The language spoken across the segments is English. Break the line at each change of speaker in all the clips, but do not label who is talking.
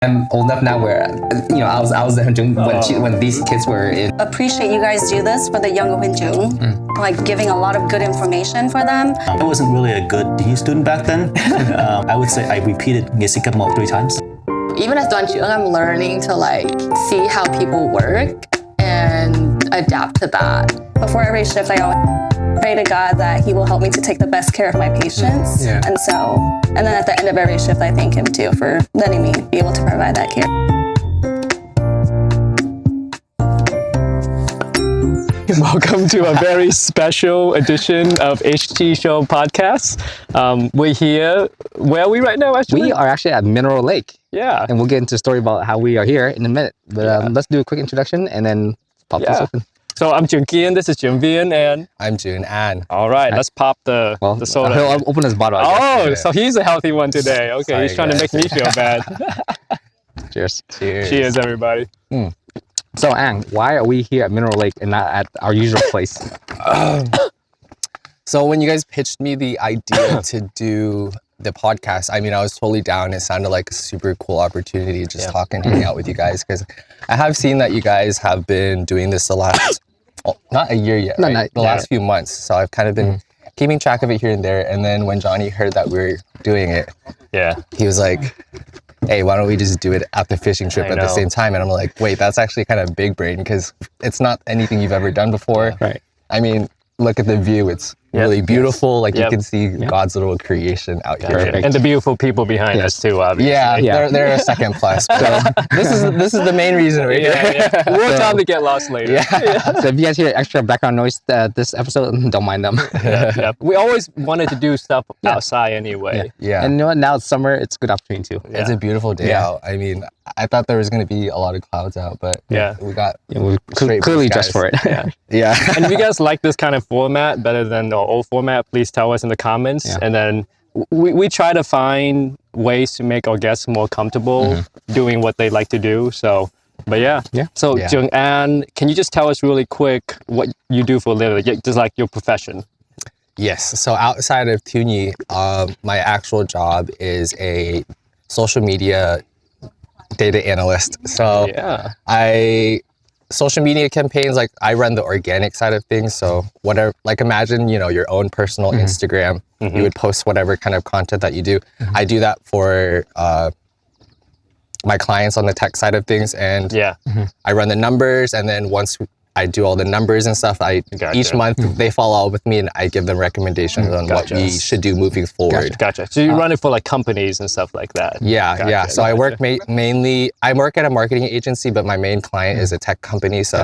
I'm old enough now where, I was the Hunjung when these kids were in.
Appreciate you guys do this for the younger Hunjung, like giving a lot of good information for them.
I wasn't really a good PE student back then. I would say I repeated Ngesikap 3 times.
Even as Donchung, I'm learning to see how people work and adapt to that.
Before every shift, I always pray to God that He will help me to take the best care of my patients.
Yeah.
And then at the end of every shift, I thank Him too for letting me be able to provide that care.
Welcome to a very special edition of HT Show podcast. We're here. Where are we right now, actually?
We are actually at Mineral Lake.
Yeah.
And we'll get into the story about how we are here in a minute. But let's do a quick introduction and then pop this open.
So I'm Jun Kian, this is Jun Vian, and
I'm Jun An.
all right, let's pop the soda.
He'll open his bottle.
Oh, so he's a healthy one today. Okay,
Sorry,
he's trying to make me feel bad.
Cheers.
Cheers, everybody.
So, Ang, why are we here at Mineral Lake and not at our usual place?
So when you guys pitched me the idea to do the podcast, I was totally down. It sounded like a super cool opportunity just talking, hanging out with you guys, because I have seen that you guys have been doing this the last, not a year yet, right? The last few months. So I've kind of been keeping track of it here and there. And then when Johnny heard that we were doing it, he was like, hey, why don't we just do it at the fishing trip at the same time? And I'm like, wait, that's actually kind of big brain because it's not anything you've ever done before.
Right.
Look at the view. It's really beautiful. You can see God's little creation out here.
Perfect. And the beautiful people behind us too, obviously.
They're a second plus. So this is the main reason we're here.
We'll time to get lost later.
So if you guys hear extra background noise this episode, don't mind them.
We always wanted to do stuff outside anyway.
Yeah.
And you know what? Now it's summer. It's a good opportunity too.
It's a beautiful day out. I thought there was going to be a lot of clouds out, but we got
we clearly dressed for it.
Yeah.
And if you guys like this kind of format better than the old format, please tell us in the comments. And then we try to find ways to make our guests more comfortable doing what they like to do. So, So, Jung An, can you just tell us really quick what you do for a living, just like your profession?
Yes. So outside of Tuni, my actual job is a social media data analyst. So social media campaigns, I run the organic side of things. So whatever, imagine, your own personal Instagram, you would post whatever kind of content that you do. I do that for my clients on the tech side of things. And I run the numbers. And then once I do all the numbers and stuff, each month they follow up with me and I give them recommendations on what we should do moving forward.
Gotcha. So you run it for companies and stuff like that?
Yeah. So I work mainly, I work at a marketing agency, but my main client is a tech company. So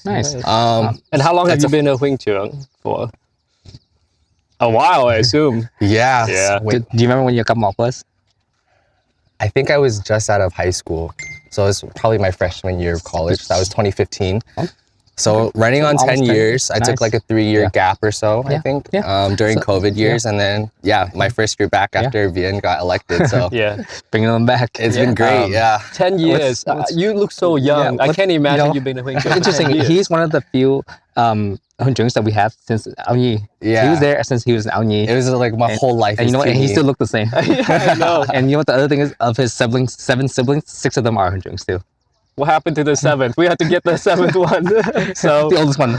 Nice.
And how long have you been a Huingchung for? A while, I assume.
Yeah.
Do you remember when your come off was?
I think I was just out of high school. So it was probably my freshman year of college. That was 2015. So running on 10 years, I took a 3-year gap or so, I think, during COVID years. And then, my first year back after Vian got elected. So
bringing them back.
It's been great,
10 years. You look so young. I can't imagine you being a Huingchung.
Interesting. He's one of the few Hunjungs that we have since Aonyi. He was there since he was in Aonyi.
It was my whole life.
And and he still looked the same.
I know.
And you know what the other thing is? Of his 7 siblings, 6 of them are Hunjungs too.
What happened to the 7th? We had to get the 7th one. So
the oldest one.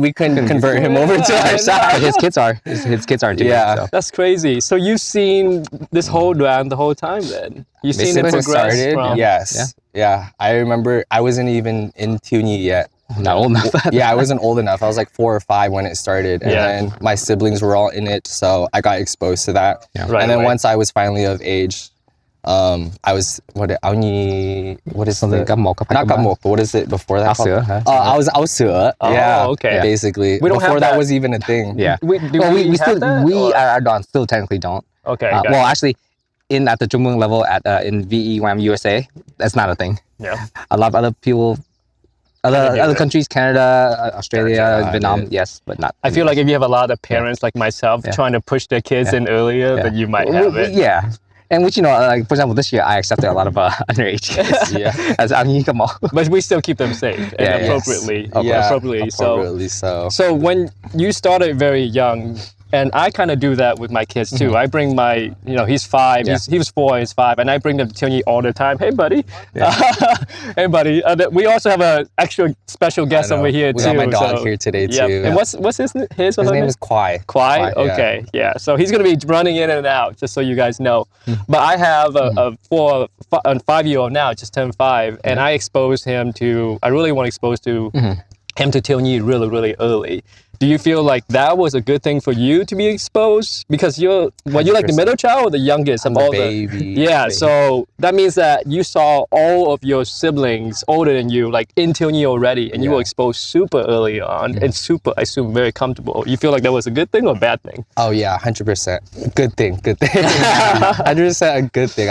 We couldn't convert him over to our side.
His kids are. His kids are too. So.
That's crazy. So you've seen this whole round the whole time then? You've seen it progress from...
Yes. Yeah. I remember I wasn't even in Tuni yet.
Not old enough.
I wasn't old enough. I was 4 or 5 when it started. And then my siblings were all in it. So I got exposed to that. And then once I was finally of age, I was what is
something
not Gamok, what is it before that? I was Sữa.
Okay.
Basically.
We don't
before
have
that was even a thing.
We still technically don't.
Okay.
Well, actually, at the Jumung level in VEYM USA, that's not a thing.
Yeah.
A lot of other people. Other countries, Canada, Australia, Vietnam, yes, but not.
I feel like if you have a lot of parents like myself trying to push their kids in earlier, then you might have it.
Yeah. And which, for example, this year I accepted a lot of underage kids. As
But we still keep them safe and appropriately.
Appropriately so.
So when you started very young, And I kind of do that with my kids too. I bring my, he's 5, he was 4, he's 5, and I bring them to TNT all the time. Hey, buddy. Hey, buddy. We also have an extra special guest over here
we
too.
got my dog here today too.
And what's his name? His
name is Kwai.
Kwai? Okay, yeah. So he's going to be running in and out, just so you guys know. But I have a 5-year-old now, just turned 5, and I really want to expose him to TNT really, really early. Do you feel like that was a good thing for you to be exposed? Because you're like the middle child or the youngest of all
baby.
Yeah, so that means that you saw all of your siblings older than you, like in TNT already, and you were exposed super early on and super, I assume, very comfortable. You feel like that was a good thing or a bad thing?
Oh yeah, 100%. Good thing. 100% a good thing.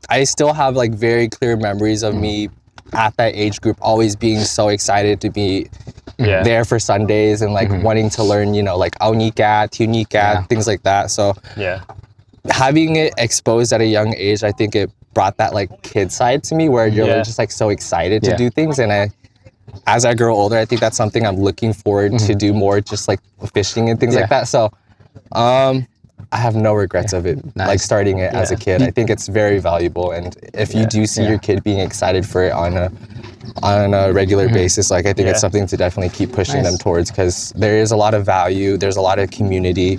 I still have like very clear memories of me at that age group, always being so excited to be there for Sundays and like wanting to learn, like Aunika, Tunika, things like that. So having it exposed at a young age, I think it brought that like kid side to me where you're just like so excited to do things. And as I grow older, I think that's something I'm looking forward to do more, just like fishing and things like that. So I have no regrets of it, like starting it as a kid. I think it's very valuable, and if you do see your kid being excited for it on a regular basis, like I think it's something to definitely keep pushing them towards, because there is a lot of value, there's a lot of community.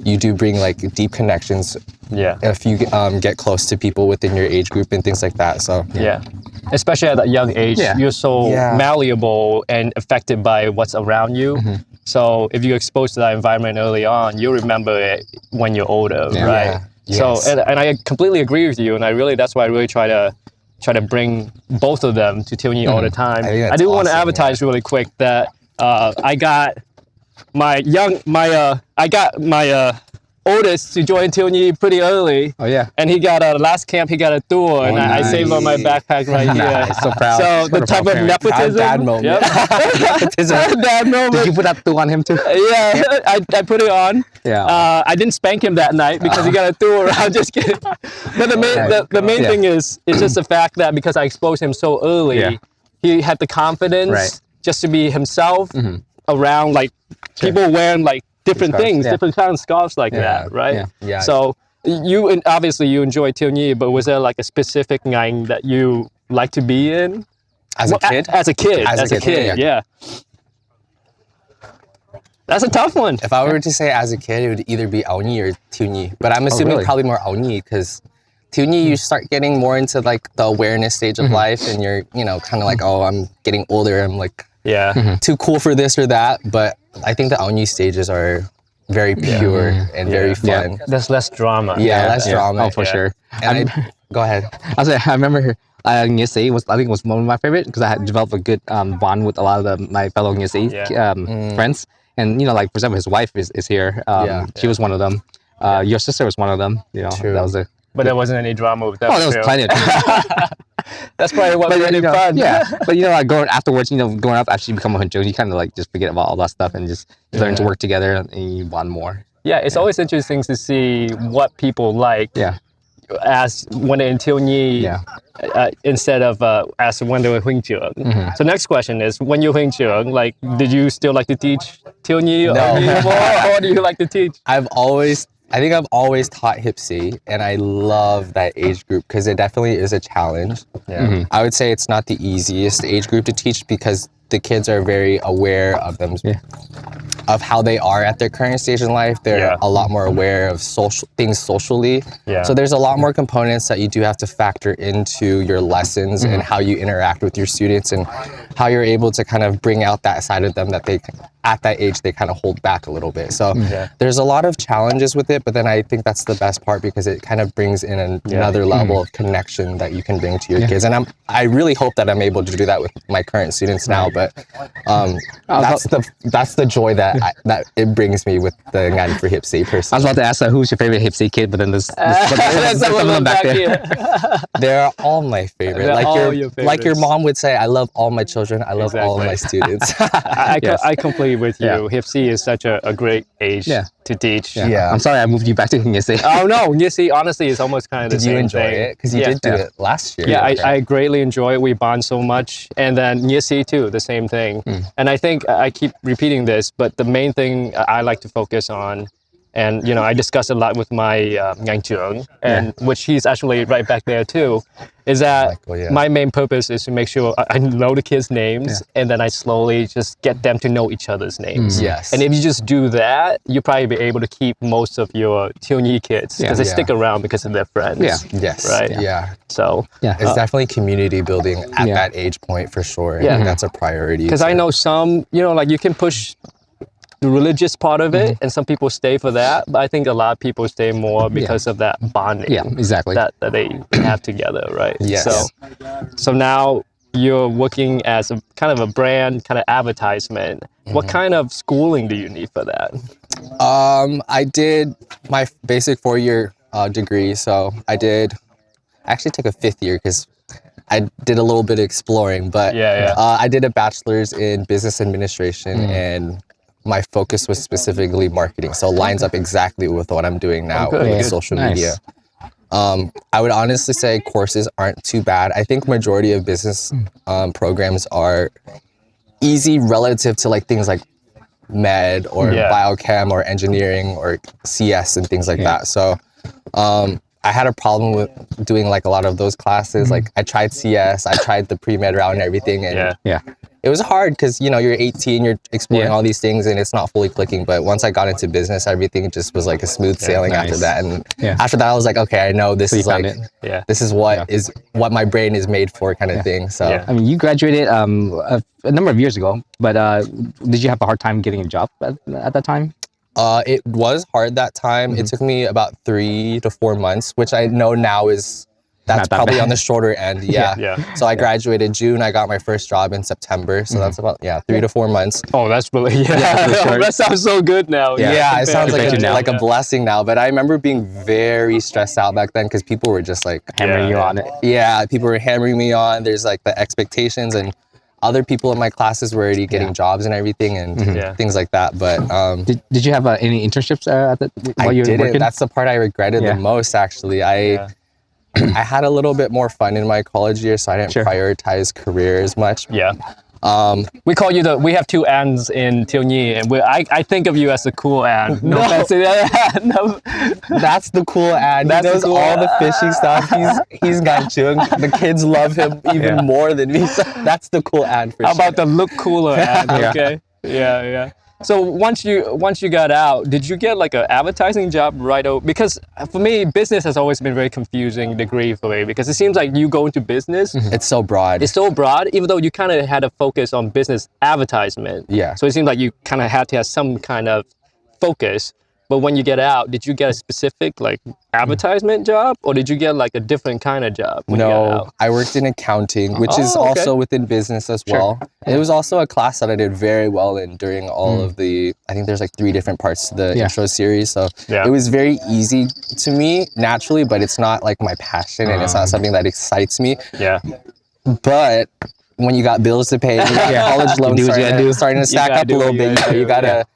You do bring like deep connections if you get close to people within your age group and things like that. So
especially at that young age, you're so malleable and affected by what's around you. So if you're exposed to that environment early on, you'll remember it when you're older, right? So, and I completely agree with you, and that's why I really try to bring both of them to TNT all the time. I do want to advertise really quick that I got my oldest to join TNT pretty early.
Oh yeah.
And he got last camp he got a tour, and I saved on my backpack right here.
So proud.
So the type of nepotism.
Dad moment.
Dad moment.
Did you put that tour on him too?
Yeah, I put it on.
Yeah.
I didn't spank him that night because he got a tour. I'm just kidding. But the main thing is just the fact that because I exposed him so early, he had the confidence just to be himself around like people wearing like different things, different kind of scarves like that, right?
Yeah.
So obviously you enjoy TNT, but was there like a specific ngành that you like to be in?
As a kid?
As a kid, yeah. That's a tough one.
If I were to say as a kid, it would either be Aoni or TNT. But I'm assuming probably more Aoni, because TNT, you start getting more into like the awareness stage of life, and you're, kind of like, oh, I'm getting older. I'm like too cool for this or that. But I think the Aoni stages are very pure and very fun.
There's less drama.
Less drama.
Oh, for sure.
And go ahead.
I remember Nghĩa Sĩ I think was one of my favorite, because I had developed a good bond with a lot of my fellow Nghĩa Sĩ friends. And like for example, his wife is here. She was one of them. Your sister was one of them.
True.
That was
But there wasn't any drama with that.
Oh, there was plenty of drama.
That's probably what made it fun.
Yeah, but like going afterwards, growing up, after you become a huncho, you kind of like just forget about all that stuff and just learn to work together, and you bond more.
Yeah, it's always interesting to see what people like. As when they're in TNT, instead of as when they were Huỳnh trưởng. So next question is, when you're Huỳnh trưởng, like, did you still like to teach TNT or do you like to teach?
I think I've always taught Hiệp sĩ, and I love that age group because it definitely is a challenge. I would say it's not the easiest age group to teach because the kids are very aware of them, of how they are at their current stage in life. They're a lot more aware of things socially. So there's a lot more components that you do have to factor into your lessons and how you interact with your students and how you're able to kind of bring out that side of them that they, at that age, they kind of hold back a little bit. So there's a lot of challenges with it, but then I think that's the best part because it kind of brings in another level of connection that you can bring to your kids. And I really hope that I'm able to do that with my current students now, but that's the joy that it brings me with the ngành for Hiệp sĩ personally.
I was about to ask who's your favorite Hiệp sĩ kid, but then there's some of them back there.
They're all my favorite.
They're
Like
all
your
your
like your
favorites.
mom would say, I love all my children. I love all of my students.
I completely with you.
Yeah.
Hiệp is such a great age
Yeah.
to teach.
Yeah.
I'm sorry I moved you back to Ngisi.
Oh no, you see, honestly, it's almost kind of the
Did
same
you enjoy
thing.
it? Because you did do it last year.
Yeah,
right?
I greatly enjoy it. We bond so much. And then Yisi too, the same thing. And I think I keep repeating this, but the main thing I like to focus on, and I discuss a lot with my ngang trưởng, and which he's actually right back there too, is that
Michael, yeah.
my main purpose is to make sure I know the kids' names, and then I slowly just get them to know each other's names.
Yes.
And if you just do that, you'll probably be able to keep most of your TNTT kids because they stick around because of their friends.
Yeah.
Yes.
Right.
Yeah.
So
It's definitely community building at
Yeah.
that age point for sure. I
Yeah.
think that's a priority.
because I know some, like you can push the religious part of it, and some people stay for that. But I think a lot of people stay more because of that bonding.
Yeah, exactly.
That they have together, right?
Yes.
So now you're working as a kind of a brand, kind of advertisement. What kind of schooling do you need for that?
I did my basic 4-year degree. So I actually took a 5th year because I did a little bit of exploring. But I did a bachelor's in business administration and my focus was specifically marketing. So it lines up exactly with what I'm doing now with social media. I would honestly say courses aren't too bad. I think majority of business programs are easy relative to like things like med or biochem or engineering or CS and things like that. So I had a problem with doing like a lot of those classes. Like I tried CS, I tried the pre-med route and everything, and it was hard because you're 18, you're exploring all these things and it's not fully clicking. But once I got into business, everything just was like a smooth sailing after that. And after that, I was like, okay, I know this is like this is what my brain is made for, kind of thing. So
I mean, you graduated a number of years ago, but did you have a hard time getting a job at that time?
It was hard that time. It took me about 3 to 4 months, which I know now that's probably on the shorter end. So I graduated June. I got my first job in September. So that's about 3 to 4 months.
Oh, that's really that sounds so good now.
It sounds like a blessing now. But I remember being very stressed out back then because people were just like
Hammering you on it.
Yeah, people were hammering me on. There's like the expectations, and other people in my classes were already getting jobs and everything and things like that. But
did you have any internships while you were working?
That's the part I regretted the most, actually. I had a little bit more fun in my college year, so I didn't prioritize career as much.
We call you we have 2 Ans in TNTT, and I think of you as the cool An. No offense to that. No.
That's the cool An. He knows all the fishing stuff. He's Ganchung. The kids love him even more than me. So that's the cool An for sure.
How about the look cooler An? Okay. Yeah. So once you got out, did you get like an advertising job right away? Because for me, business has always been a very confusing degree for me because it seems like you go into business.
It's so broad.
It's so broad, even though you kind of had a focus on business advertisement.
Yeah.
So it seems like you kind of had to have some kind of focus. But when you get out, did you get a specific like advertisement job, or did you get like a different kind of job when you got out?
I worked in accounting, which is also within business as well. It was also a class that I did very well in during all of the, I think there's like 3 different parts to the intro series. So it was very easy to me naturally, but it's not like my passion and it's not something that excites me. But when you got bills to pay, you got college loans starting to stack up a little bit, you gotta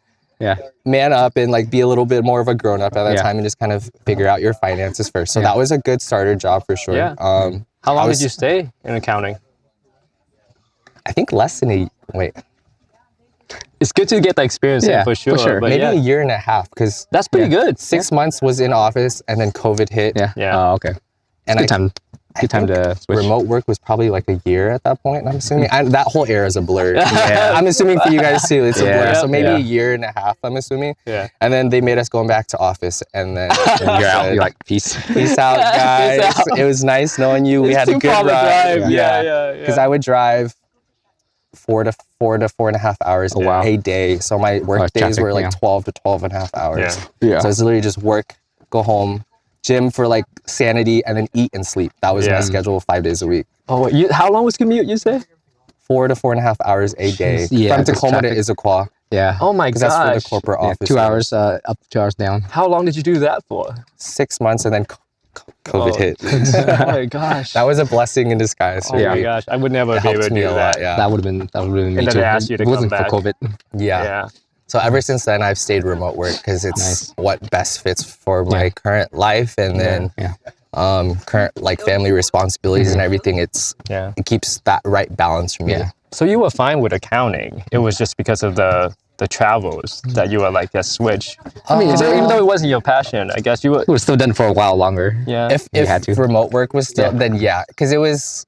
man up and like be a little bit more of a grown up at that time and just kind of figure out your finances first. So that was a good starter job for sure.
How long did you stay in accounting?
I think less than
It's good to get the experience in for sure. But
maybe a year and a half, because
that's pretty good.
6 months was in office and then COVID hit.
Oh, okay.
And
good time to switch.
Remote work was probably like a year at that point, I'm assuming. That whole era is a blur. I'm assuming for you guys too, it's a blur. So maybe a year and a half, I'm assuming. And then they made us going back to office, and then
you're out. You're like, peace
out, guys. It was nice knowing you. We had a good ride. Because I would drive 4 to 4.5 hours a day. So my work days were like 12 to 12 and a half hours. So it's literally just work, go home, gym for like sanity, and then eat and sleep. That was my schedule 5 days a week.
Oh, how long was commute, you say?
4 to 4.5 hours a day. From Tacoma to Issaquah.
Oh my gosh.
That's for the corporate office.
2 hours up, 2 hours down.
How long did you do that for?
6 months, and then COVID hit.
Oh my gosh.
That was a blessing in disguise.
Oh my gosh, I would never
It
be able
helped
to
me
do
a
that.
lot. Yeah.
That would have been me
And then
too.
they asked you to
If it wasn't
come
for
back.
COVID.
Yeah. So ever since then, I've stayed remote work because it's
Nice.
what best fits for my current life, and then current like family responsibilities and everything. It keeps that right balance for me.
Yeah.
So you were fine with accounting. It was just because of the travels that you were like a switch. I mean, even though it wasn't your passion, I guess you were.
It was still done for a while longer.
Yeah.
If
had to.
remote work was still, then because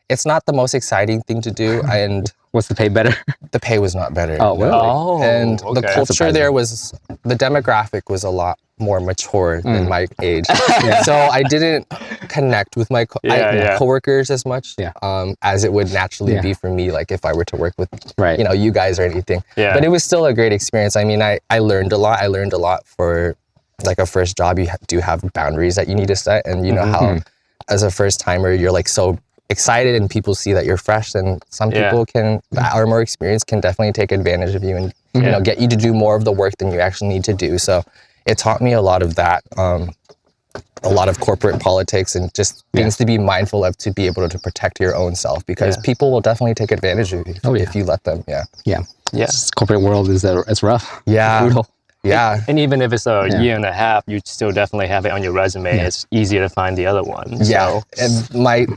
it's not the most exciting thing to do, and
What's the pay better?
the pay was not better.
Oh, really?
Oh,
And the
okay.
culture there the demographic was a lot more mature than my age. So I didn't connect with my coworkers as much as it would naturally be for me, like if I were to work with, you guys or anything. Yeah. But it was still a great experience. I mean, I learned a lot. I learned a lot for like a first job. You do have boundaries that you need to set. And you know how as a first timer, you're like so excited and people see that you're fresh, and some people that are more experienced can definitely take advantage of you and you know get you to do more of the work than you actually need to do. So it taught me a lot of that, a lot of corporate politics and just things to be mindful of to be able to protect your own self, because people will definitely take advantage of you if you let them.
This corporate world it's rough.
It's brutal.
And even if it's a year and a half, you still definitely have it on your resume. It's easier to find the other one.
So. And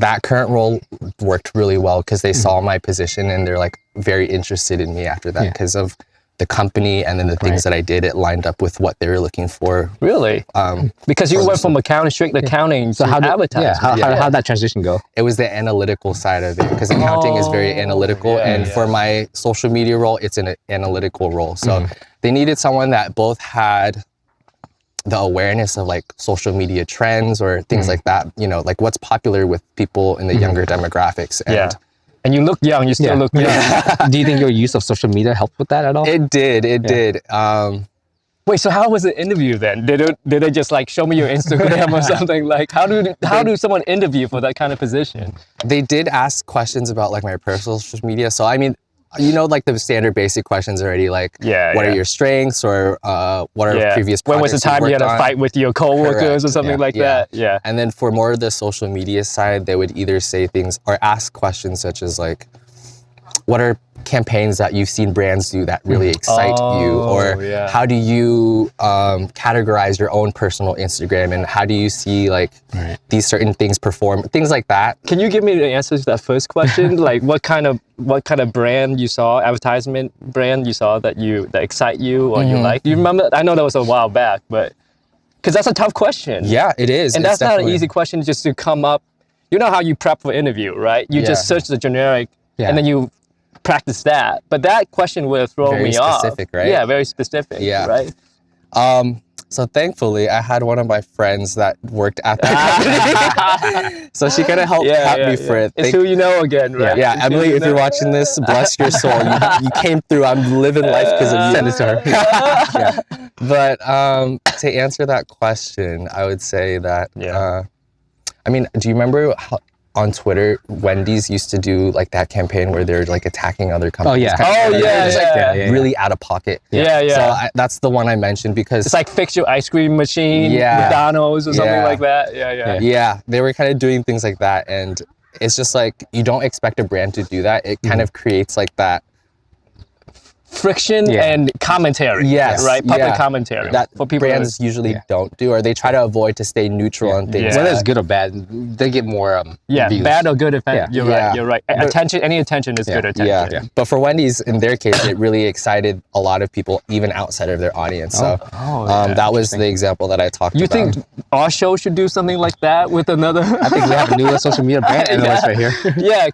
that current role worked really well because they saw my position and they're like very interested in me after that because of the company and then the things that I did. It lined up with what they were looking for.
Really? Because you went from accounting, strict accounting to advertising.
How'd that transition go?
It was the analytical side of it because accounting is very analytical, and for my social media role, it's an analytical role. So they needed someone that both had the awareness of like social media trends or things like that, you know, like what's popular with people in the younger demographics.
And you look young, you still look young.
Do you think your use of social media helped with that at all?
It did.
Wait, so how was the interview then? Did they just like show me your Instagram or something? Like how do someone interview for that kind of position?
They did ask questions about like my personal social media. So I mean, you know, like the standard basic questions already, like what are your strengths or what are previous projects
when was the time you had a fight with your coworkers or something like that? Yeah.
And then for more of the social media side, they would either say things or ask questions such as like, what are campaigns that you've seen brands do that really excite you? Or how do you categorize your own personal Instagram, and how do you see like these certain things perform? Things like that.
Can you give me the answer to that first question? Like what kind of brand you saw, advertisement brand you saw that excite you or you like? Do you remember? I know that was a while back, but because that's a tough question.
Yeah, it is.
And that's not an easy question just to come up. You know how you prep for interview, right? You just search the generic and then you practice that. But that question would have thrown me off.
Very specific, right?
Yeah, very specific, right?
So thankfully, I had one of my friends that worked at that company. So she kind of helped me for it.
It's who you know again, right?
Yeah, Emily, if you're watching this, bless your soul. You came through. I'm living life because of you.
Send it to her.
But to answer that question, I would say that, I mean, do you remember how, on Twitter, Wendy's used to do like that campaign where they're like attacking other companies. Really out of pocket. So that's the one I mentioned because
it's like fix your ice cream machine, McDonald's or something like that.
Yeah, they were kind of doing things like that, and it's just like you don't expect a brand to do that. It kind of creates like that
friction and commentary. Right? Public commentary.
That for people brands usually don't do, or they try to avoid to stay neutral on things.
Whether it's good or bad, they get more views.
Bad or good effect. You're right. Attention, any attention is good attention.
But for Wendy's, in their case, it really excited a lot of people, even outside of their audience. So that was the example that I talked about.
You think our show should do something like that with another?
I think we have a new social media brand analyst right here.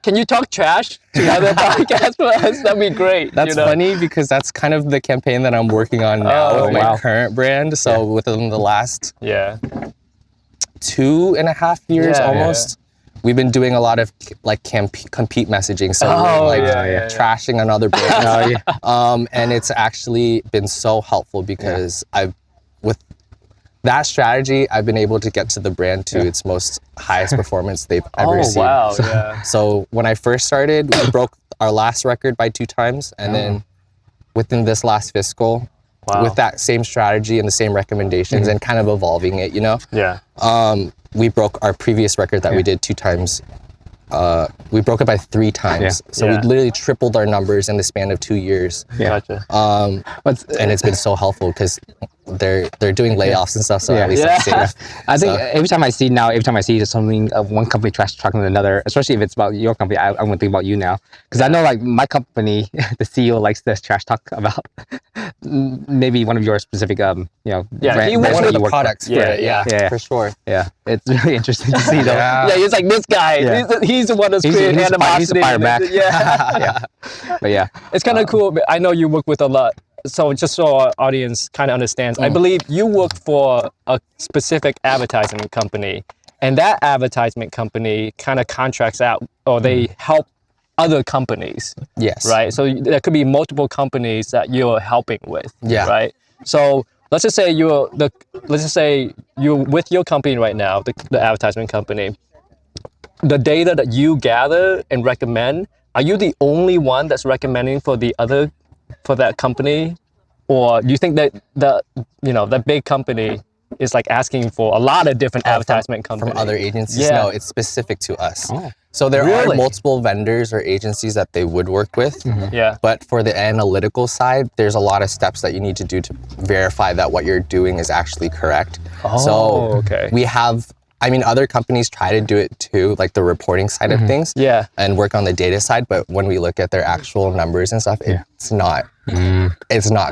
Can you talk trash to other podcasts for us? That'd be great.
That's funny because that's kind of the campaign that I'm working on now with my current brand. So within the last 2.5 years almost, we've been doing a lot of like compete messaging. So trashing another brand. And it's actually been so helpful because with that strategy, I've been able to get to the brand to its most highest performance they've ever seen. So when I first started, we broke our last record by 2 times, and then within this last fiscal, with that same strategy and the same recommendations and kind of evolving it, you know?
Yeah.
We broke our previous record that we did 2 times. We broke it by 3 times. So we literally tripled our numbers in the span of 2 years.
Gotcha.
And it's been so helpful because they're doing layoffs and stuff. So at least it's safe.
I think every time I see something of one company trash talking to another, especially if it's about your company, I'm gonna think about you now. Because I know like my company, the CEO likes this trash talk about maybe one of your specific, you know,
he
One
works
of the products for it,
Yeah.
for sure.
Yeah, it's really interesting to see though.
Yeah.
Yeah, he's like this guy. He's the one that's creating animosity.
He's a fire back.
Yeah.
But yeah,
It's kind of cool. I know you work with a lot. So just so our audience kind of understands, I believe you work for a specific advertising company, and that advertisement company kind of contracts out, or they help other companies.
Yes.
Right. So there could be multiple companies that you're helping with.
Yeah.
Right. So let's just say you're with your company right now, the advertisement company. The data that you gather and recommend, are you the only one that's recommending for that company, or do you think that that big company is like asking for a lot of different advertisement companies
from other agencies?
Yeah.
No, it's specific to us. So there are multiple vendors or agencies that they would work with.
Yeah.
But for the analytical side, there's a lot of steps that you need to do to verify that what you're doing is actually correct.
Okay.
We have, I mean, other companies try to do it too, like the reporting side of things.
Yeah.
And work on the data side. But when we look at their actual numbers and stuff, it's not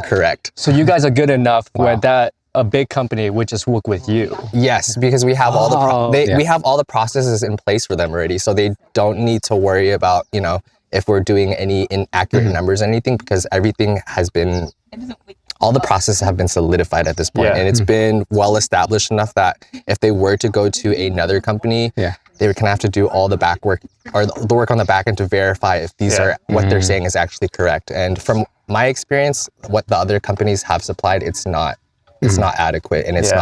correct.
So you guys are good enough where that a big company would just work with you.
Yes, because we have all the we have all the processes in place for them already, so they don't need to worry about, you know, if we're doing any inaccurate numbers or anything, because everything has been, all the processes have been solidified at this point, and it's been well established enough that if they were to go to another company, they would kind of have to do all the back work or the work on the back end to verify if these are what they're saying is actually correct. And from my experience, what the other companies have supplied, it's not adequate, and it's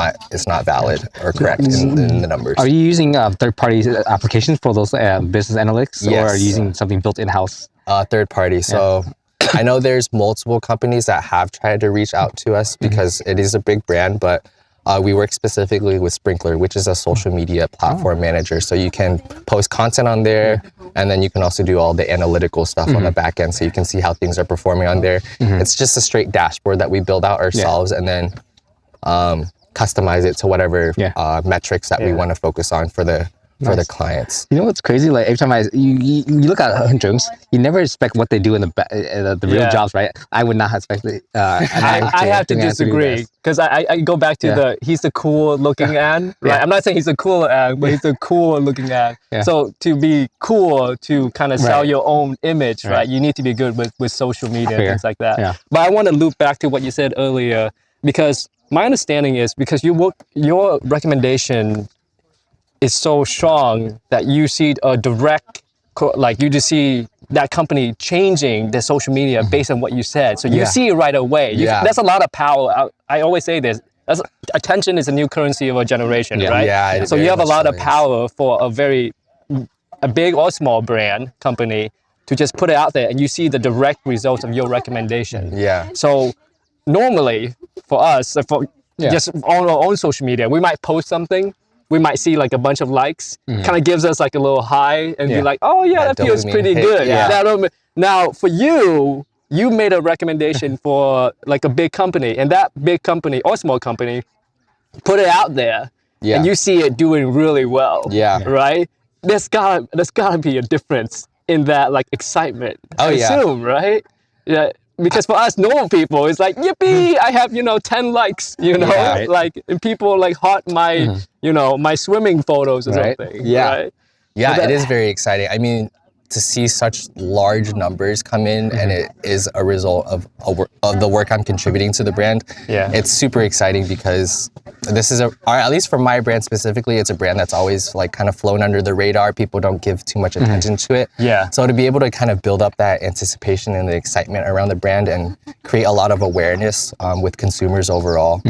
not valid or correct in the numbers.
Are you using third-party applications for those business analytics, or are you using something built in-house?
Third party. So I know there's multiple companies that have tried to reach out to us because it is a big brand, but we work specifically with Sprinkler, which is a social media platform manager. So you can post content on there, and then you can also do all the analytical stuff on the back end, so you can see how things are performing on there. It's just a straight dashboard that we build out ourselves, and then customize it to whatever metrics that we want to focus on for the clients.
You know what's crazy? Like every time you look at Hunjungs, you never expect what they do in the real jobs, right? I would not have expected.
I have to disagree, because I go back to he's the cool looking ad, right? I'm not saying he's a cool ad, but he's a cool looking ad. So to be cool, to kind of sell your own image, right? You need to be good with social media and things like that. But I want to loop back to what you said earlier, because my understanding is because your recommendation is so strong that you see a direct, like you just see that company changing their social media based on what you said. So you see it right away. That's a lot of power. I always say this. Attention is a new currency of our generation, right?
Yeah.
So you have a lot of power for a big or small brand company to just put it out there, and you see the direct results of your recommendation.
Yeah.
So normally for us, just on our own social media, we might post something, we might see like a bunch of likes, kind of gives us like a little high, and be like, oh yeah, that feels pretty good. Now for you made a recommendation for like a big company, and that big company or small company put it out there, and you see it doing really well. Right? There's gotta be a difference in that like excitement. I assume, right? Yeah. Because for us normal people, it's like, yippee, I have, 10 likes, like, and people like heart my, my swimming photos or something. Right?
Yeah, it is very exciting. I mean, to see such large numbers come in, and it is a result of the work I'm contributing to the brand. It's super exciting, because this is or at least for my brand specifically, it's a brand that's always like kind of flown under the radar. People don't give too much attention to it. So to be able to kind of build up that anticipation and the excitement around the brand and create a lot of awareness with consumers overall.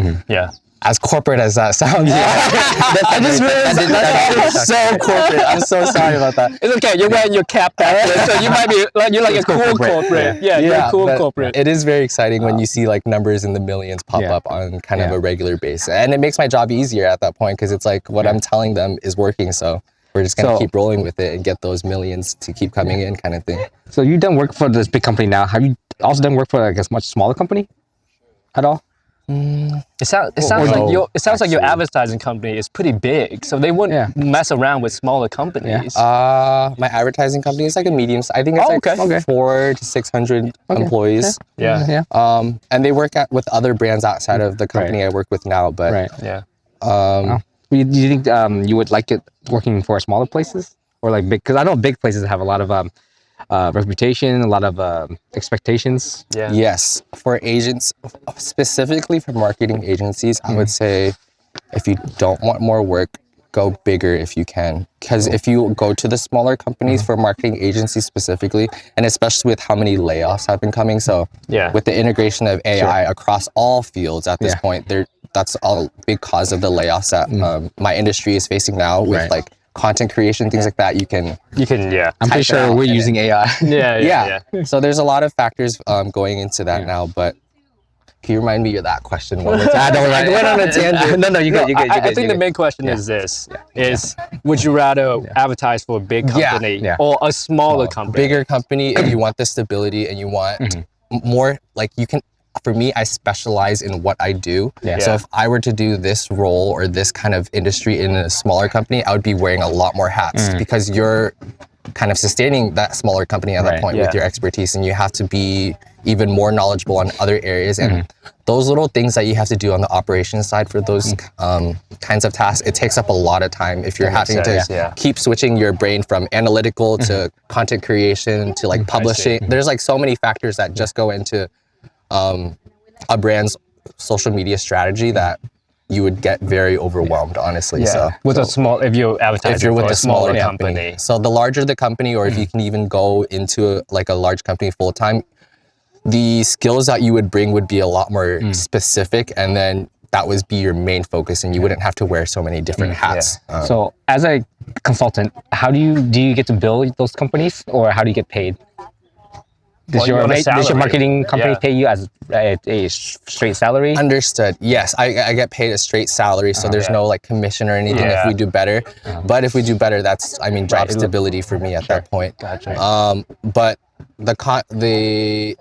As corporate as that sounds, I just realized that's so corporate. I'm so sorry about that.
It's okay. You're wearing your cap back there, so you might be like you're like a cool corporate. Yeah, you're a cool
but
corporate.
It is very exciting when you see like numbers in the millions pop up on kind of a regular basis, and it makes my job easier at that point because it's like what I'm telling them is working. So we're just gonna keep rolling with it and get those millions to keep coming in, kind of thing.
So you've done work for this big company now. Have you also done work for like a much smaller company at all?
It sounds like your advertising company is pretty big, so they wouldn't mess around with smaller companies.
My advertising company is like a medium. I think it's 400 to 600 employees.
Yeah.
And they work with other brands outside of the company I work with now. But
Do you think you would like it working for smaller places or like big? Because I know big places have a lot of reputation, a lot of expectations.
Yeah.
Yes, for agents, specifically for marketing agencies, I would say if you don't want more work, go bigger if you can. Because if you go to the smaller companies for marketing agencies specifically, and especially with how many layoffs have been coming, so with the integration of AI across all fields at this point, that's a big cause of the layoffs that my industry is facing now with like content creation, things like that. You can
I'm pretty sure we're using AI.
Yeah.
So there's a lot of factors going into that now, but can you remind me of that question one more time? I went on a tangent.
No, you good.
I think the main question is this: would you rather advertise for a big company or a smaller company?
Bigger company if you want the stability and you want more, like you can. For me, I specialize in what I do. So if I were to do this role or this kind of industry in a smaller company, I would be wearing a lot more hats because you're kind of sustaining that smaller company at that point with your expertise, and you have to be even more knowledgeable on other areas. And those little things that you have to do on the operations side for those kinds of tasks, it takes up a lot of time if you're having to keep switching your brain from analytical to content creation to like publishing. There's like so many factors that just go into a brand's social media strategy that you would get very overwhelmed, honestly. So
with if you're advertising with a smaller company.
So the larger the company, or if you can even go into like a large company full time, the skills that you would bring would be a lot more specific, and then that would be your main focus, and you wouldn't have to wear so many different hats.
So as a consultant, how do you get to build those companies, or how do you get paid? Does your marketing company pay you as a straight salary?
Understood. Yes, I get paid a straight salary, so there's no like commission or anything if we do better. But if we do better, that's job stability for me at that point.
Gotcha.
But the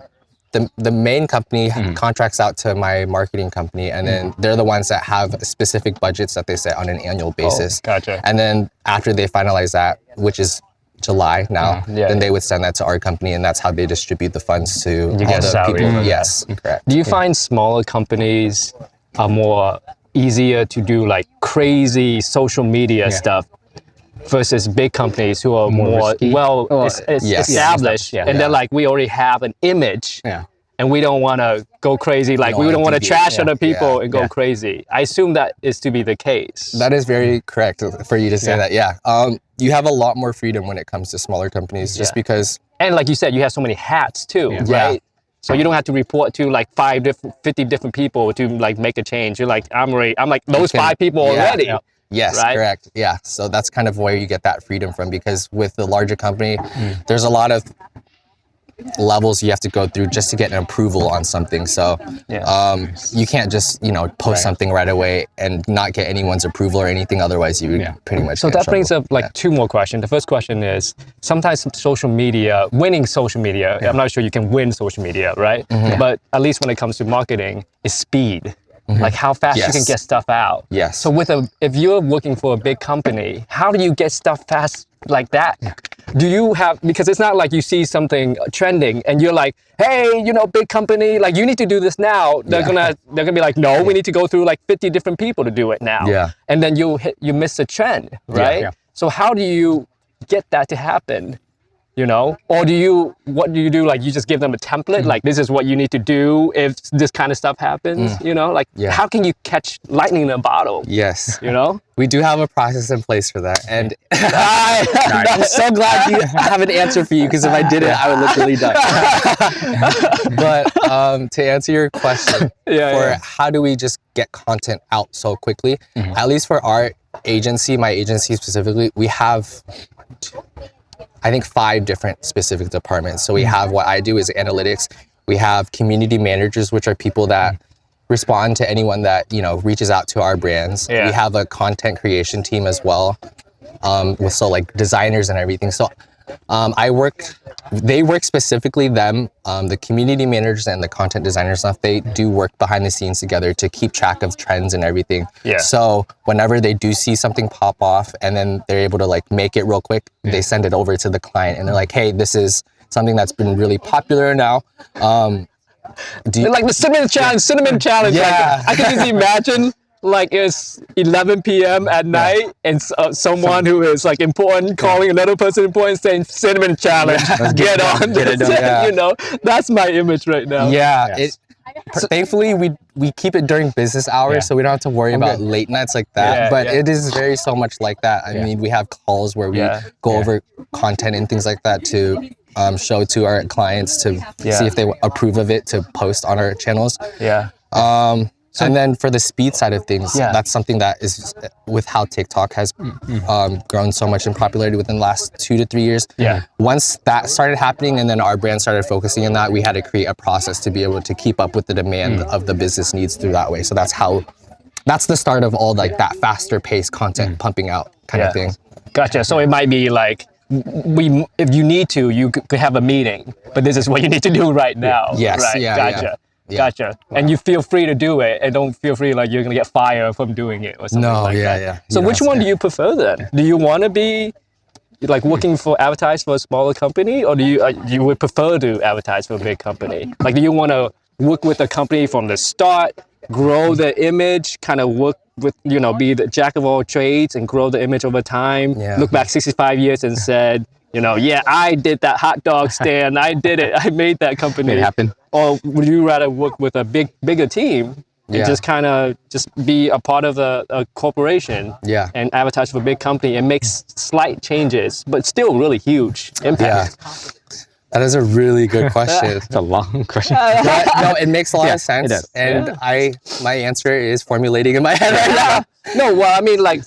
main company contracts out to my marketing company, and then they're the ones that have specific budgets that they set on an annual basis.
Gotcha.
And then after they finalize that, which is July now, then they would send that to our company, and that's how they distribute the funds to all the people. Yes, correct.
Do you find smaller companies are more easier to do like crazy social media stuff versus big companies who are more established, and they're like, we already have an image, and we don't want to go crazy, like we don't want to trash other people and go crazy. I assume that is to be the case.
That is very correct for you to say that. You have a lot more freedom when it comes to smaller companies, just because.
And like you said, you have so many hats too, right? So you don't have to report to like 50 different people to like make a change. You're like, I'm like those 5 people already.
Yes, correct. Yeah, so that's kind of where you get that freedom from, because with the larger company, there's a lot of levels you have to go through just to get an approval on something. So you can't just post something right away and not get anyone's approval or anything. Otherwise, you would pretty much.
So that brings up like 2 more questions. The first question is, sometimes winning social media. I'm not sure you can win social media, right? But at least when it comes to marketing, is speed. Like how fast you can get stuff out.
Yes.
So if you're working for a big company, how do you get stuff fast like that? Do you have, because it's not like you see something trending and you're like, hey, big company, like you need to do this now. They're gonna be like, no, we need to go through like 50 different people to do it now.
Yeah.
And then you miss a trend, right? So how do you get that to happen? you know? Or what do you do? Like, you just give them a template, like, this is what you need to do if this kind of stuff happens, you know? Like, how can you catch lightning in a bottle?
Yes.
You know?
We do have a process in place for that. And I'm so glad you have an answer for you, because if I didn't, I would look really dumb. But to answer your question, how do we just get content out so quickly? At least for our agency, my agency specifically, we have, I think, 5 different specific departments. So we have what I do is analytics. We have community managers, which are people that respond to anyone that, you know, reaches out to our brands. We have a content creation team as well, with like designers and everything. So they work specifically, the community managers and the content designers stuff, they do work behind the scenes together to keep track of trends and everything. So whenever they do see something pop off and then they're able to like make it real quick, they send it over to the client and they're like, hey, this is something that's been really popular now.
Like the cinnamon challenge.
Yeah.
Like, I can just imagine, like, it's 11 p.m. at night and someone who is like important calling another person important saying cinnamon challenge, get on
get it done.
You know, that's my image right now.
Thankfully we keep it during business hours, so we don't have to worry about late nights like that. But it is very so much like that. I mean, we have calls where we go over content and things like that to show to our clients to see if they approve of it to post on our channels. And then for the speed side of things, that's something that is with how TikTok has grown so much in popularity within the last 2 to 3 years. Once that started happening and then our brand started focusing on that, we had to create a process to be able to keep up with the demand of the business needs through that way. So that's the start of all like that faster paced content pumping out kind of thing.
Gotcha. So it might be like, if you need to, you could have a meeting, but this is what you need to do right now. Right? Gotcha. And you feel free to do it, and don't feel free like you're gonna get fired from doing it or something like that. So which one do you prefer then? Do you want to be like working for advertise for a smaller company, or do you would prefer to advertise for a big company? Like, do you want to work with a company from the start, grow the image, kind of work with, you know, be the jack of all trades and grow the image over time, look back 65 years and said, you know, I did that hot dog stand, I did it, I made that company.
Made it happen.
Or would you rather work with a bigger team and just kind of be a part of a corporation and advertise for a big company and make slight changes, but still really huge impact?
That is a really good question.
It's a long question.
But, no, it makes a lot of sense. And my answer is formulating in my head right now.
No, well, I mean, like,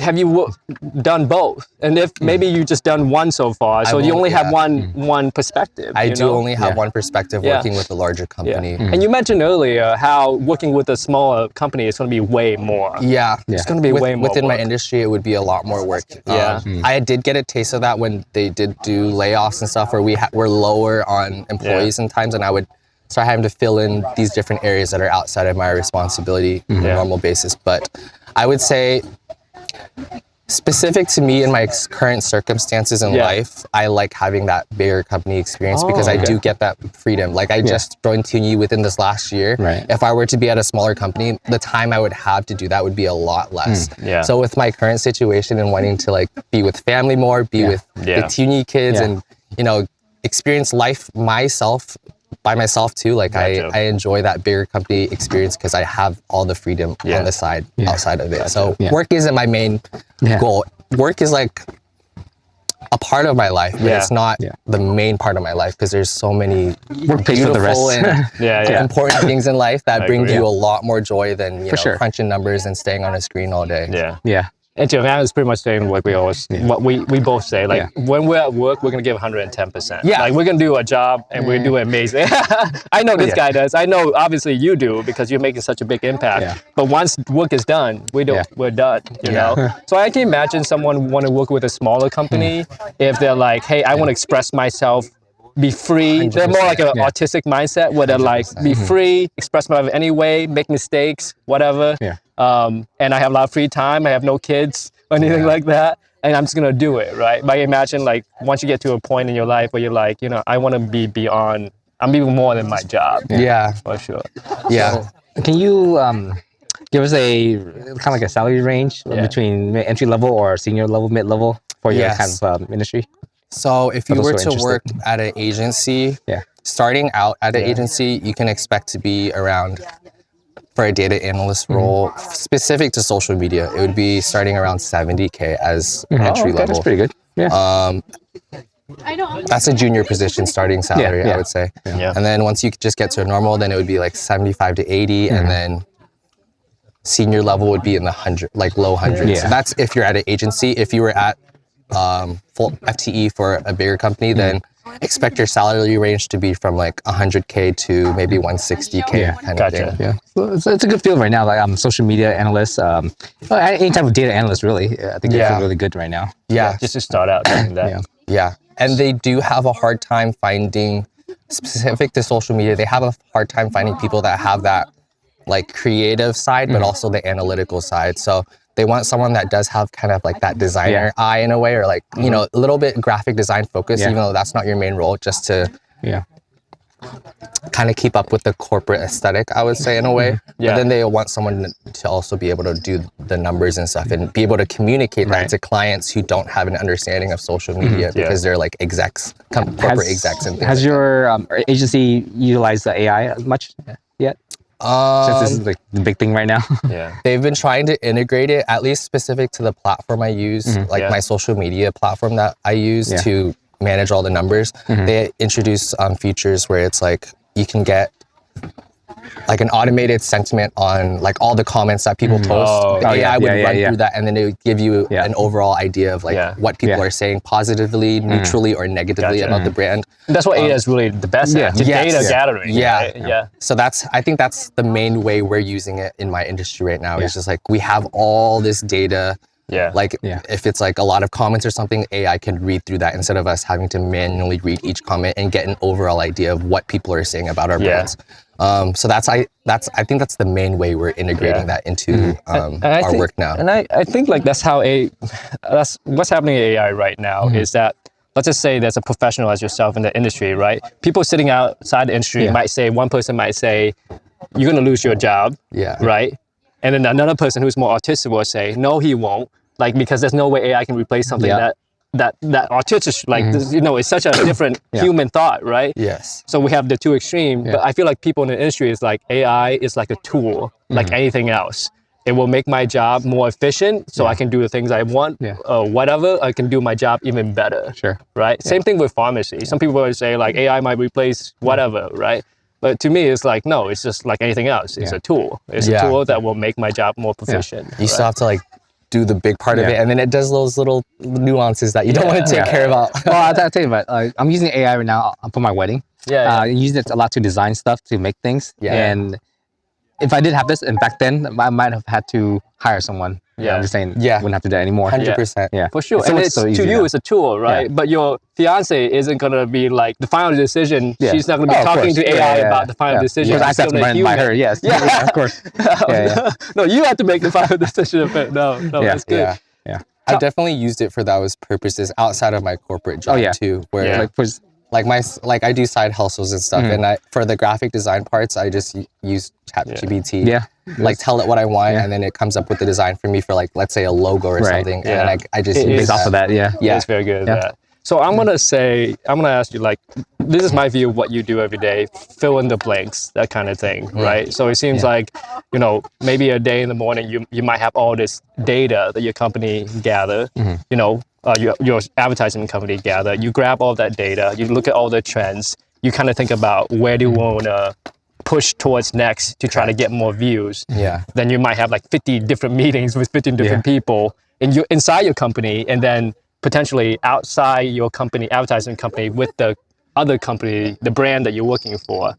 have you done both? And if maybe you just done one so far, so you only have one perspective.
I do only have one perspective working with a larger company.
And you mentioned earlier how working with a smaller company is going to be way more. It's going to be way more
within
work.
my industry, it would be a lot more work. I did get a taste of that when they did do layoffs and stuff, where we were lower on employees and times, and I would start having to fill in these different areas that are outside of my responsibility on a normal basis. But I would say, specific to me in my current circumstances in life, I like having that bigger company experience because I do get that freedom. Like, I just joined TNTT within this last year. If I were to be at a smaller company, the time I would have to do that would be a lot less. So with my current situation and wanting to like be with family more, be with the TNTT kids and, you know, experience life by myself too. Like, I enjoy that bigger company experience because I have all the freedom on the side, outside of it. So work isn't my main goal. Work is like a part of my life, but it's not the main part of my life because there's so many beautiful and important things in life that bring you a lot more joy than, you know, crunching numbers and staying on a screen all day.
And Joanna is pretty much saying what we both say. Like, when we're at work, we're gonna give 110%. Like, we're gonna do a job and we're doing amazing. I know this guy does. I know obviously you do because you're making such a big impact. But once work is done, we're done. You know. So I can imagine someone want to work with a smaller company if they're like, hey, I want to express myself, be free. They're more like an autistic mindset where they're like, be free, express myself any way, make mistakes, whatever. And I have a lot of free time. I have no kids or anything like that. And I'm just going to do it, right? But I imagine, like, once you get to a point in your life where you're like, you know, I want to be beyond, I'm even more than my job. For sure.
So, can you give us a kind of like a salary range between entry level or senior level, mid level for your kind of industry?
So if you
those
were
who are
to work
interested.
at an agency,
Yeah.
starting out at an agency, you can expect to be around, for a data analyst role specific to social media, it would be starting around 70K as entry level.
That's pretty good. Yeah.
That's a junior position starting salary,
yeah.
I would say.
Yeah.
And then once you just get to a normal, then it would be like 75 to 80, and then senior level would be in the low hundreds.
Yeah.
So that's if you're at an agency. If you were at full FTE for a bigger company, then expect your salary range to be from like 100K to maybe 160K kind of thing.
Yeah, so it's a good field right now. Like social media analyst, any type of data analyst, really. I think it's really good right now.
Yeah.
Just to start out doing that.
Yeah.
Yeah. And they do have a hard time finding, specific to social media, they have a hard time finding people that have that like creative side, but also the analytical side. So they want someone that does have kind of like that designer eye in a way, or like, you know, a little bit graphic design focus, even though that's not your main role, just to kind of keep up with the corporate aesthetic, I would say, in a way. But then they want someone to also be able to do the numbers and stuff and be able to communicate that to clients who don't have an understanding of social media because they're like execs, corporate execs and things.
Has your agency utilized the AI much yet? Since this is like the big thing right now.
They've been trying to integrate it, at least specific to the platform I use, like my social media platform that I use to manage all the numbers. They introduce features where it's like you can get like an automated sentiment on like all the comments that people post. The AI would run through that, and then it would give you an overall idea of like what people are saying positively, neutrally, or negatively about the brand.
That's what AI is really the best at, the data gathering. Right?
So I think that's the main way we're using it in my industry right now. It's just like we have all this data. Like if it's like a lot of comments or something, AI can read through that instead of us having to manually read each comment and get an overall idea of what people are saying about our brands. So I think that's the main way we're integrating that into our work now.
And I think like that's what's happening in AI right now is that, let's just say there's a professional as yourself in the industry, right? People sitting outside the industry might say, one person might say, you're gonna lose your job, right? And then another person who's more artistic will say, no, he won't. Like, because there's no way AI can replace something that artistic, like, you know, it's such a different human thought, right?
Yes.
So we have the two extreme, but I feel like people in the industry is like, AI is like a tool, like anything else. It will make my job more efficient so I can do the things I want, whatever, I can do my job even better. Right? Same thing with pharmacy. Some people will say like, AI might replace whatever, right? But to me, it's like, no, it's just like anything else. It's a tool. It's a tool that will make my job more proficient.
You still have to like do the big part of it, and then it does those little nuances that you don't want to take care about.
Well, I'll tell you about. I'm using AI right now for my wedding. Using it a lot to design stuff, to make things. And if I did have this, and back then, I might have had to hire someone. I'm just saying, wouldn't have to do that anymore.
100%.
Yeah,
for sure.
So
And it's,
so
to you,
now.
it's a tool, right? But your fiance isn't gonna be like the final decision. She's not gonna be talking to AI about the final decision.
Because I have to run by her. Yes. Yeah, of course.
No, you have to make the final decision of it. No, that's good.
I definitely used it for those purposes outside of my corporate job too, where like I do side hustles and stuff, and for the graphic design parts, I just use ChatGPT. Like tell it what I want, and then it comes up with the design for me for like, let's say a logo or something, and I just use
based off of that.
It's very good at that. So I'm gonna ask you, like, this is my view of what you do every day, fill in the blanks, that kind of thing, right? So it seems like, you know, maybe a day in the morning, you might have all this data that your company gather, you know, your advertising company gather. You grab all that data, you look at all the trends, you kind of think about where do you want to push towards next to try to get more views. Then you might have like 50 different meetings with 50 different people inside your company, and then potentially outside your company, advertising company, with the other company, the brand that you're working for.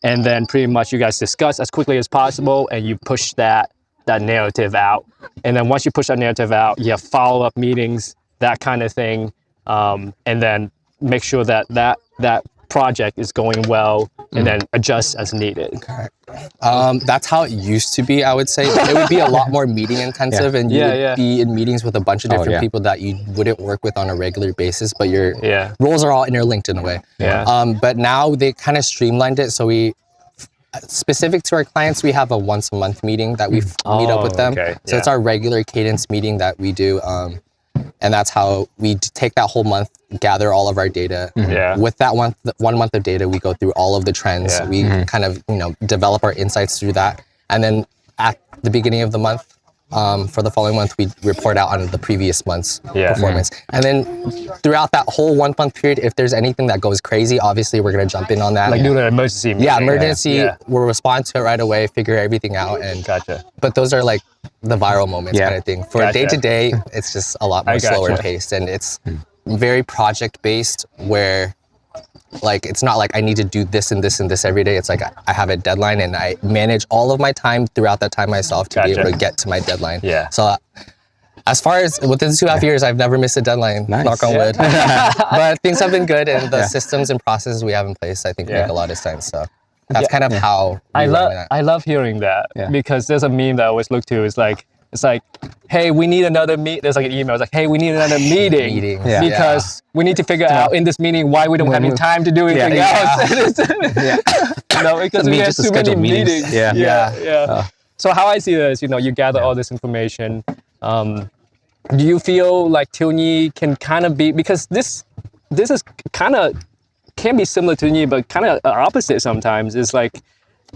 And then pretty much you guys discuss as quickly as possible, and you push that narrative out. And then once you push that narrative out, you have follow-up meetings, that kind of thing. And then make sure that project is going well, and then adjust as needed.
That's how it used to be, I would say. It would be a lot more meeting intensive, and you would be in meetings with a bunch of different people that you wouldn't work with on a regular basis, but your roles are all interlinked in a way. But now they kind of streamlined it, so specific to our clients, we have a once a month meeting that we meet up with them. So it's our regular cadence meeting that we do. And that's how we take that whole month, gather all of our data.
Yeah.
With that 1 month of data, we go through all of the trends.
Yeah.
We kind of, develop our insights through that. And then at the beginning of the month, for the following month, we report out on the previous month's performance. And then throughout that whole 1 month period, if there's anything that goes crazy, obviously we're going to jump in on that.
Like doing an emergency meeting.
Yeah, emergency.
Yeah.
We'll respond to it right away, figure everything out. And
Gotcha.
But those are like the viral moments kind of thing. For
Gotcha.
day to day, it's just a lot more slower
gotcha.
paced, and it's very project based where like it's not like I need to do this and this and this every day. It's like I have a deadline and I manage all of my time throughout that time myself to be able to get to my deadline.
Yeah.
So as far as within 2.5 years, I've never missed a deadline.
Nice.
Knock on wood. But things have been good, and the systems and processes we have in place, I think, make a lot of sense. So that's kind of how
I
run it.
love hearing that because there's a meme that I always look to. It's like, hey, we need another meet. There's like an email. It's like, hey, we need another meeting because we need to figure out in this meeting why we don't have any time to do anything else. Because we have too many meetings. So how I see this, you gather all this information. Do you feel like Tilney can kind of be, because this is kind of can be similar to Tilney, but kind of opposite sometimes. It's like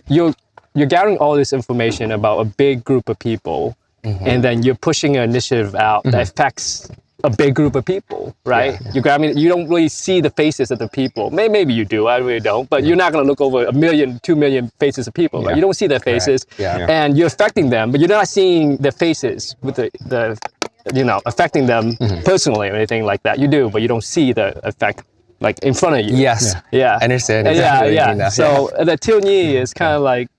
you're gathering all this information about a big group of people. And then you're pushing an initiative out that affects a big group of people, right? You don't really see the faces of the people. Maybe you do, I really don't, but you're not gonna look over 1 million, 2 million faces of people. Right? You don't see their faces, and you're affecting them, but you're not seeing their faces with the affecting them personally or anything like that. You do, but you don't see the effect like in front of you.
Yes.
Yeah.
I understand exactly what you mean now.
So the Tilney is kind of like,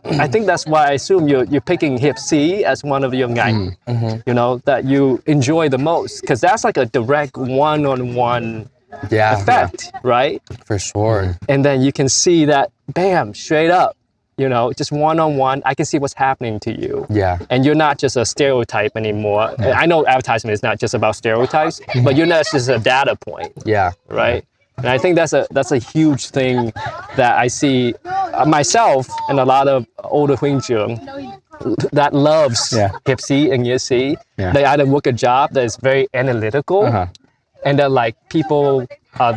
I think that's why I assume you're picking Hip C as one of your ngai, that you enjoy the most, because that's like a direct one-on-one effect, right?
For sure.
And then you can see that, bam, straight up, just one-on-one, I can see what's happening to you. Yeah. And you're not just a stereotype anymore. I know advertisement is not just about stereotypes, but you're not just a data point. Yeah. Right? And I think that's a huge thing that I see myself and a lot of older Huingjung that loves Hip C and Ye C. They either work a job that is very analytical, and they're like, people,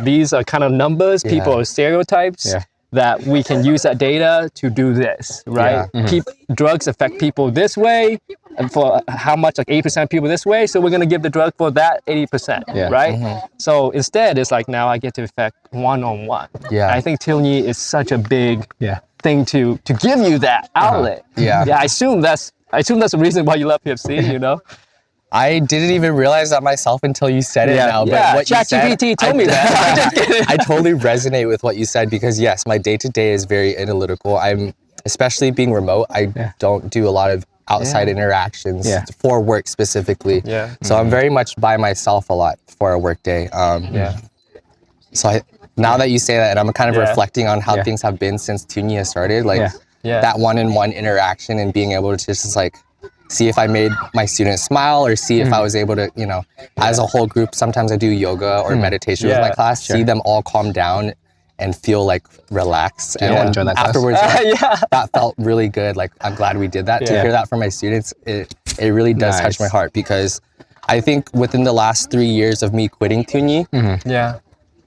these are kind of numbers, people are stereotypes, that we can use that data to do this, right? Drugs affect people this way, and for how much, like 80% of people this way, so we're gonna give the drug for that 80%, right? So instead, it's like now I get to affect one-on-one. I think Tilney is such a big thing to give you that outlet. I assume that's the reason why you love PFC,
I didn't even realize that myself until you said it now. But what
ChatGPT told me that. I'm just kidding.
I totally resonate with what you said because yes, my day-to-day is very analytical. Especially being remote, I don't do a lot of outside interactions for work specifically. So I'm very much by myself a lot for a work day. So now that you say that, and I'm kind of reflecting on how things have been since Tilney has started, like that one-on-one interaction and being able to just like see if I made my students smile or see if I was able to, as a whole group, sometimes I do yoga or meditation with my class, see them all calm down and feel like relaxed. And
enjoy that
afterwards, that felt really good. Like, I'm glad we did that. To hear that from my students, it really does touch my heart because I think within the last 3 years of me quitting Tilney,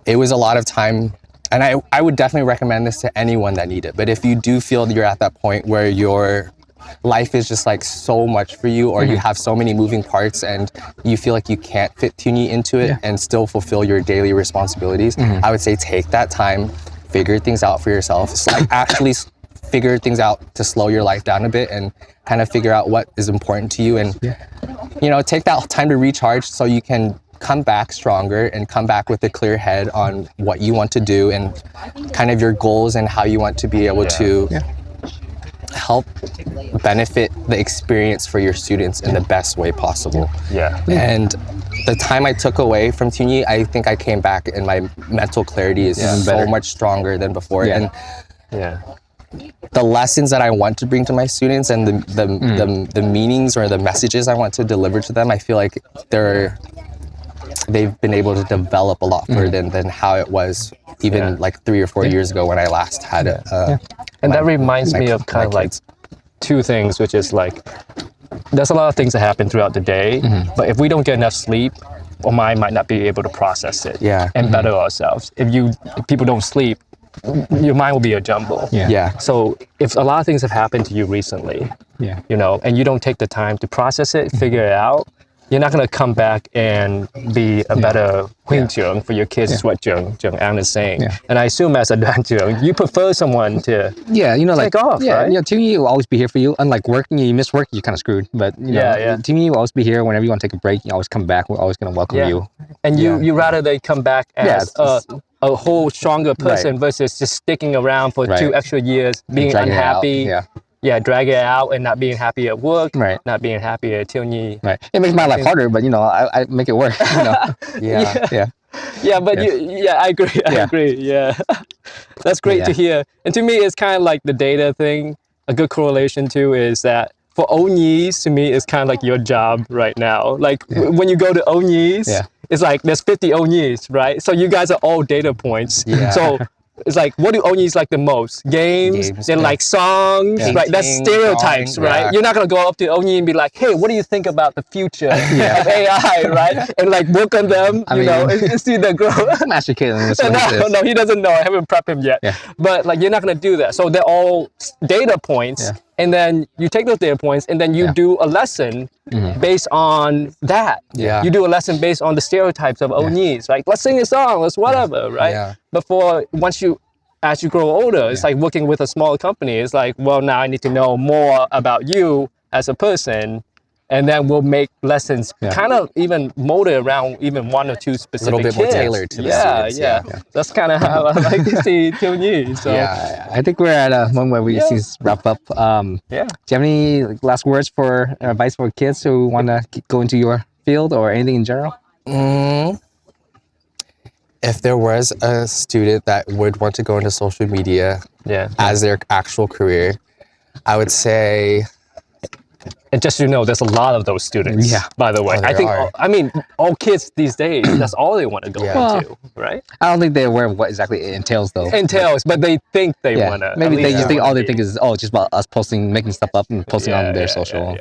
it was a lot of time. And I would definitely recommend this to anyone that need it. But if you do feel you're at that point where your life is just like so much for you, or you have so many moving parts and you feel like you can't fit Tilney into it and still fulfill your daily responsibilities, I would say take that time, figure things out for yourself. It's like actually figure things out to slow your life down a bit and kind of figure out what is important to you, and take that time to recharge so you can come back stronger and come back with a clear head on what you want to do and kind of your goals and how you want to be able to help benefit the experience for your students in the best way possible. And the time I took away from Tilney, I think I came back and my mental clarity is so much stronger than before. And the lessons that I want to bring to my students and the meanings or the messages I want to deliver to them, I feel like they've been able to develop a lot further than how it was even like 3 or 4 years ago when I last had it.
And that reminds me of kind of like two things, which is like there's a lot of things that happen throughout the day, but if we don't get enough sleep, our mind might not be able to process it and better ourselves. If people don't sleep, your mind will be a jumble. So if a lot of things have happened to you recently, you know, and you don't take the time to process it, figure it out, you're not going to come back and be a better Huynh for your kids, is what Jung An is saying. And I assume as a Dan Jung, you prefer someone to
you know,
take
like,
off,
yeah,
right?
you know, Timmy will always be here for you. Unlike working, you miss work, you're kind of screwed. But, you know, Timmy will always be here whenever you want to take a break. You always come back. We're always going to welcome you.
And you rather they come back as a whole stronger person versus just sticking around for 2 extra years, being unhappy. Drag it out and not being happy at work, not being happy at Tilney.
It makes my life harder, but, you know, I make it work, you know.
But I agree. I agree. That's great to hear. And to me, it's kind of like the data thing. A good correlation too is that for Onyis, to me, it's kind of like your job right now. Like when you go to Onyis, it's like there's 50 Onyis, right? So you guys are all data points. So it's like, what do Onyis like the most? Games, they like songs, right? That's stereotypes, right? You're not gonna go up to Onyi and be like, hey, what do you think about the future of AI, right? And like work on them, you know, and see the growth.
Master Kid.
No, he doesn't know. I haven't prepped him yet. But like, you're not gonna do that. So they're all data points. And then you take those data points and then you do a lesson based on that. You do a lesson based on the stereotypes of Onyis, right? Let's sing a song, let's whatever, right? As you grow older, it's like working with a smaller company. It's like, well, now I need to know more about you as a person. And then we'll make lessons kind of even molded around even 1 or 2 specific
a little bit
kids.
more tailored to the students.
That's kind of how I like to see Tilney. So
I think we're at a moment where we need to wrap up. Do you have any last words for advice for kids who want to go into your field or anything in general?
If there was a student that would want to go into social media as their actual career, I would say...
And just so you know, there's a lot of those students, by the way. I mean, all kids these days, that's all they want to go into, right?
I don't think they're aware of what exactly it entails, though.
But they think they want to.
Maybe they just think all they think is, just about us posting, making stuff up and posting on their social.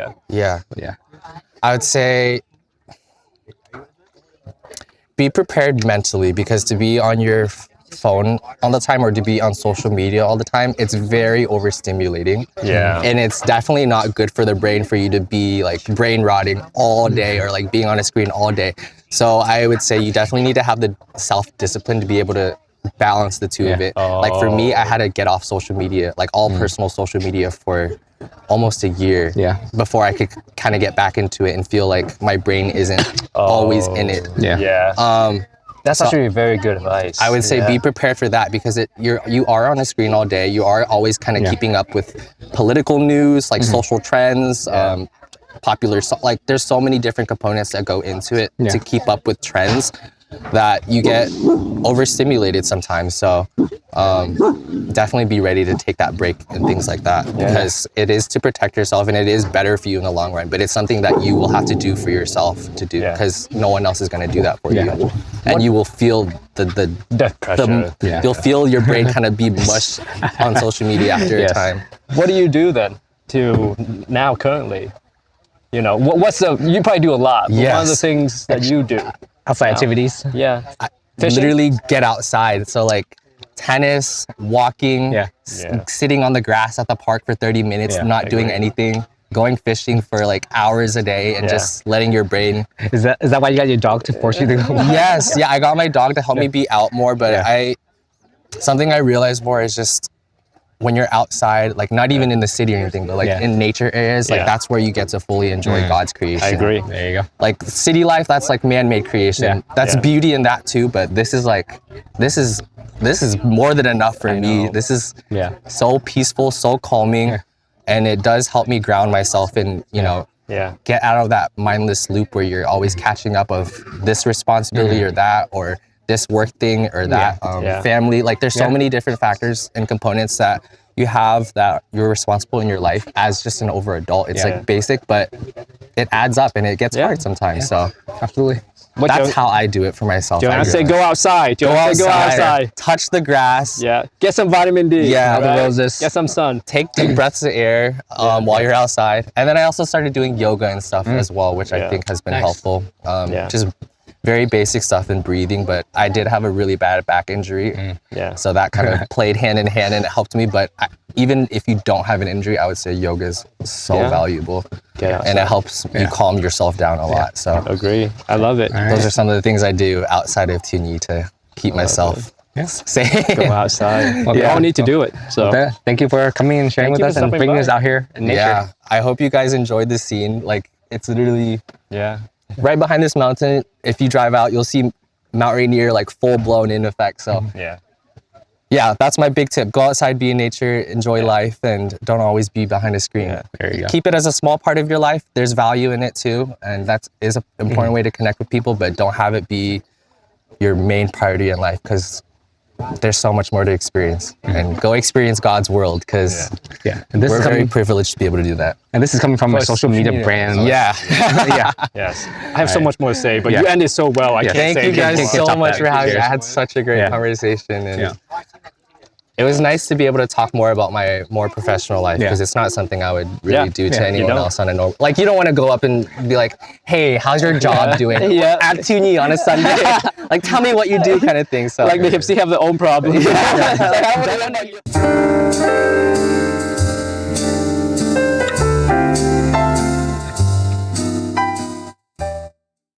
I would say be prepared mentally, because to be on your phone all the time or to be on social media all the time, it's very overstimulating. And it's definitely not good for the brain for you to be like brain rotting all day or like being on a screen all day. So I would say you definitely need to have the self-discipline to be able to balance the two of it. Like for me, I had to get off social media, like all personal social media, for almost a year before I could kind of get back into it and feel like my brain isn't always in it.
That's actually very good advice.
I would say be prepared for that, because you are on a screen all day. You are always kind of keeping up with political news, like social trends, popular, like there's so many different components that go into it to keep up with trends that you get overstimulated sometimes. So definitely be ready to take that break and things like that, because it is to protect yourself and it is better for you in the long run, but it's something that you will have to do for yourself to do, because no one else is going to do that for you. And you will feel the
death pressure.
You'll feel your brain kind of be mushed on social media after a time.
What do you do then to now currently? You know, what's you probably do a lot. One of the things that you do.
Outside activities.
I literally get outside. So like tennis, walking, sitting on the grass at the park for 30 minutes, not doing anything, going fishing for like hours a day, and just letting your brain.
Is that why you got your dog to force you to go?
Yes, I got my dog to help me be out more, but something I realized more is just when you're outside, like not even in the city or anything, but like in nature areas, like that's where you get to fully enjoy God's creation.
I agree.
There you go.
Like city life, that's like man-made creation. That's beauty in that too, but this is more than enough for me. This is so peaceful, so calming, and it does help me ground myself and, you know, get out of that mindless loop where you're always catching up of this responsibility or that, or this work thing or that family. Like there's so many different factors and components that you have that you're responsible in your life as just an over adult. It's like basic, but it adds up and it gets hard sometimes. So
absolutely.
What
That's
do
how I do it for myself.
you
I
say?
realize.
Go outside.
Go outside. Touch the grass.
Yeah. Get some vitamin D.
Yeah,
the roses.
Get some sun.
Take deep breaths of air while you're outside. And then I also started doing yoga and stuff as well, which I think has been helpful. Just very basic stuff in breathing, but I did have a really bad back injury. So that kind of played hand in hand and it helped me. But even if you don't have an injury, I would say yoga is so valuable. And it helps you calm yourself down a lot. So
Agree. I love it.
those are some of the things I do outside of TNTT to keep myself safe.
Go outside. We all need to do it. So
Thank you for coming and sharing
Thank
with
you
us
for
and
stopping
bringing
by.
us out here in nature.
Yeah, I hope you guys enjoyed this scene. Like, it's literally
yeah.
right behind this mountain. If you drive out, you'll see Mount Rainier like full blown in effect. So yeah, that's my big tip. Go outside, be in nature, enjoy life, and don't always be behind a screen.
There you go.
Keep it as a small part of your life. There's value in it too, and that is an important way to connect with people, but don't have it be your main priority in life, because there's so much more to experience. And go experience God's world, because
And this
we're
is
very
coming,
privileged to be able to do that.
and this is coming from a social media brand.
Yeah.
Yes. I have so much more to say, but you ended so well. I can't
Thank
say
you guys
anything
so
more.
much for having me. I
Cheers.
had such a great conversation, and it was nice to be able to talk more about my more professional life, because it's not something I would really do to anyone else on a normal. Like, you don't want to go up and be like, "Hey, how's your job doing?" At TNTT on a Sunday. Like, tell me what you do, kind of thing. So
Like the Hipsy have their own problems.